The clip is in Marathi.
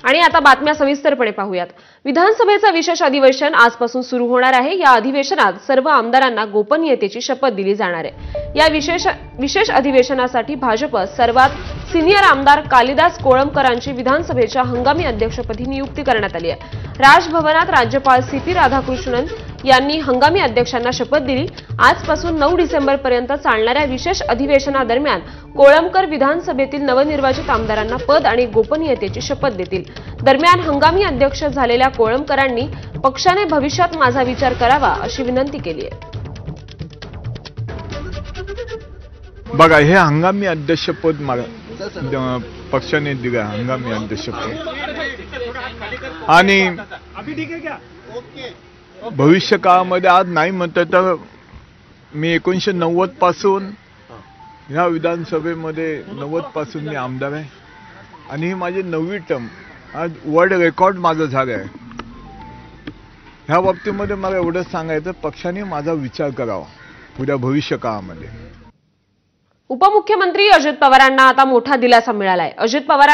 आणि आता बातम्या सविस्तरपणे पाहूयात। विधानसभेचं विशेष अधिवेशन आजपासून सुरू होणार आहे। या अधिवेशनात सर्व आमदारांना गोपनीयतेची शपथ दिली जाणार आहे। या विशेष अधिवेशनासाठी भाजप सर्वात सिनियर आमदार कालिदास कोळंबकरांची विधानसभेच्या हंगामी अध्यक्षपदी नियुक्ती करण्यात आली आहे। राजभवनात राज्यपाल सी.पी. राधाकृष्णन यांनी हंगामी अध्यक्षांना शपथ दिली। आजपासून 9 डिसेंबर पर्यंत चालणाऱ्या विशेष अधिवेशनादरम्यान कोळंबकर विधानसभेतील नवनिर्वाचित आमदारांना पद आणि गोपनीयतेची शपथ देतील। दरम्यान हंगामी अध्यक्ष झालेल्या कोळंबकरांनी पक्षाने भविष्यात माझा विचार करावा अशी विनंती केली आहे। बघा, हे हंगामी अध्यक्षपद पक्षाने दिलं, हंगामी अध्यक्षपद, आणि भविष्य काळामध्ये आज नाही म्हणतात तर मी 1990 पासून ह्या विधानसभेमध्ये 90 पासून मी आमदार आहे आणि ही माझी 9वी टर्म। आज वर्ल्ड रेकॉर्ड माझं झालं आहे। ह्या बाबतीमध्ये मला एवढंच सांगायचं, पक्षाने माझा विचार करावा पुढ्या भविष्य काळामध्ये। उपमुख्यमंत्री अजित पवारांना आता मोठा दिलासा मिळालाय। अजित पवार